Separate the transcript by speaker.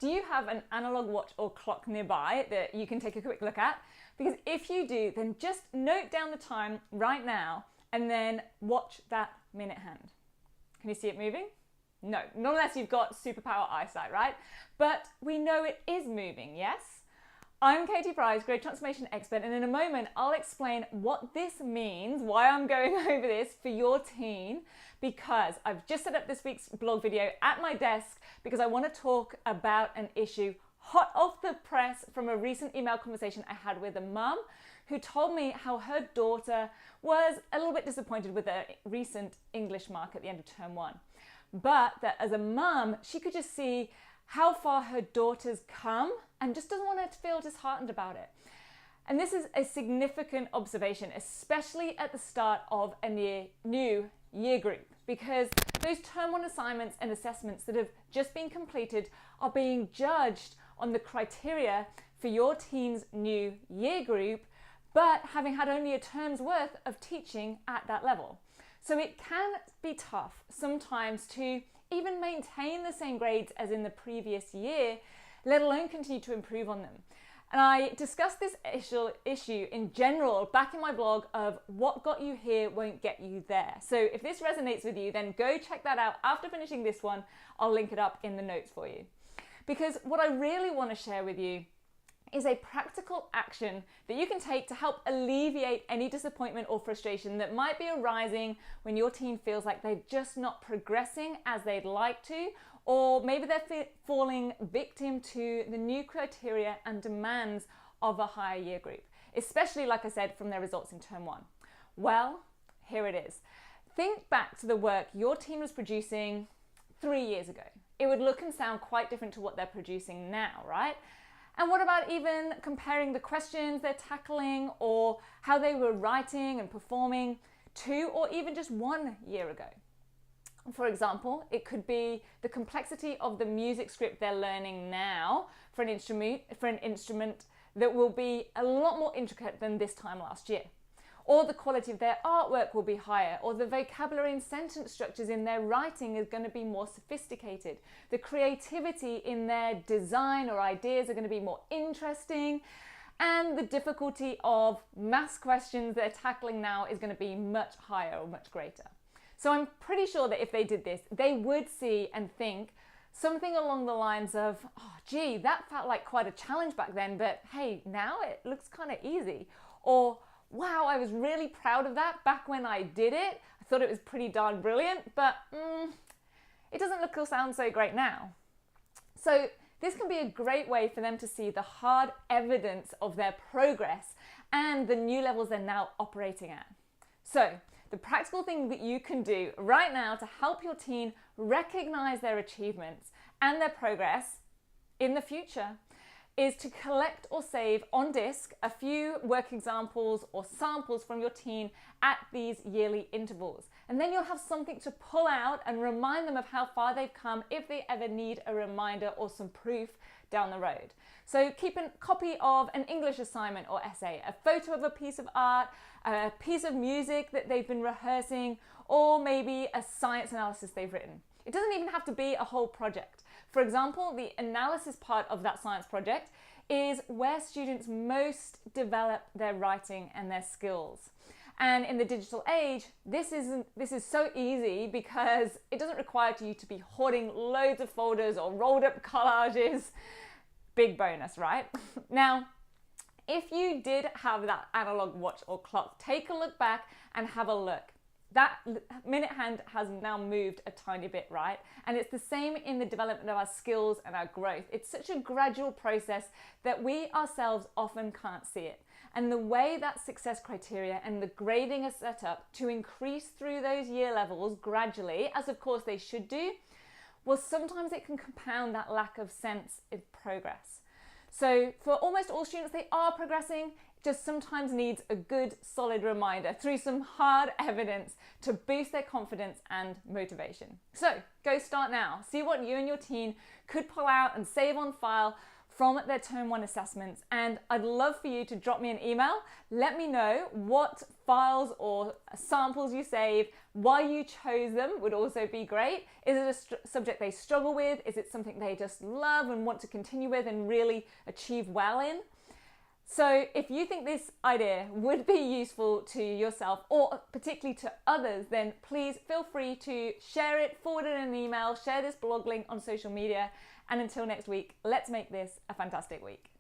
Speaker 1: do you have an analog watch or clock nearby that you can take a quick look at? Because if you do, then just note down the time right now and then watch that minute hand. Can you see it moving? No, not unless you've got superpower eyesight, right? But we know it is moving, yes? I'm Katie Price, Grade Transformation Expert, and in a moment I'll explain what this means, why I'm going over this for your teen, because I've just set up this week's blog video at my desk because I want to talk about an issue hot off the press from a recent email conversation I had with a mum who told me how her daughter was a little bit disappointed with a recent English mark at the end of term 1. But that as a mum, she could just see how far her daughter's come and just doesn't want her to feel disheartened about it. And this is a significant observation, especially at the start of a new year group, because those term 1 assignments and assessments that have just been completed are being judged on the criteria for your teen's new year group, but having had only a term's worth of teaching at that level. So it can be tough sometimes to even maintain the same grades as in the previous year, let alone continue to improve on them. And I discussed this issue in general back in my blog of what got you here won't get you there. So if this resonates with you, then go check that out after finishing this one. I'll link it up in the notes for you. Because what I really want to share with you is a practical action that you can take to help alleviate any disappointment or frustration that might be arising when your teen feels like they're just not progressing as they'd like to, or maybe they're falling victim to the new criteria and demands of a higher year group, especially, like I said, from their results in term 1. Well, here it is. Think back to the work your teen was producing 3 years ago. It would look and sound quite different to what they're producing now, right? And what about even comparing the questions they're tackling or how they were writing and performing 2 or even just 1 year ago? For example, it could be the complexity of the music script they're learning now for an instrument that will be a lot more intricate than this time last year. Or the quality of their artwork will be higher, or the vocabulary and sentence structures in their writing is going to be more sophisticated. The creativity in their design or ideas are going to be more interesting, and the difficulty of maths questions they're tackling now is going to be much higher or much greater. So I'm pretty sure that if they did this, they would see and think something along the lines of, oh gee, that felt like quite a challenge back then, but hey, now it looks kind of easy. Or, wow, I was really proud of that back when I did it. I thought it was pretty darn brilliant, but it doesn't look or sound so great now. So this can be a great way for them to see the hard evidence of their progress and the new levels they're now operating at. So the practical thing that you can do right now to help your teen recognize their achievements and their progress in the future is to collect or save on disk a few work examples or samples from your teen at these yearly intervals. And then you'll have something to pull out and remind them of how far they've come if they ever need a reminder or some proof down the road. So keep a copy of an English assignment or essay, a photo of a piece of art, a piece of music that they've been rehearsing, or maybe a science analysis they've written. It doesn't even have to be a whole project. For example, the analysis part of that science project is where students most develop their writing and their skills. And in the digital age, this is so easy because it doesn't require you to be hoarding loads of folders or rolled up collages. Big bonus, right? Now, if you did have that analog watch or clock, take a look back and have a look. That minute hand has now moved a tiny bit, right? And it's the same in the development of our skills and our growth. It's such a gradual process that we ourselves often can't see it. And the way that success criteria and the grading is set up to increase through those year levels gradually, as of course they should do, well, sometimes it can compound that lack of sense of progress. So for almost all students, they are progressing, just sometimes needs a good solid reminder through some hard evidence to boost their confidence and motivation. So go start now. See what you and your teen could pull out and save on file from their Term 1 assessments, and I'd love for you to drop me an email. Let me know what files or samples you save, why you chose them would also be great. Is it a subject they struggle with? Is it something they just love and want to continue with and really achieve well in? So if you think this idea would be useful to yourself or particularly to others, then please feel free to share it, forward it in an email, share this blog link on social media. And until next week, let's make this a fantastic week.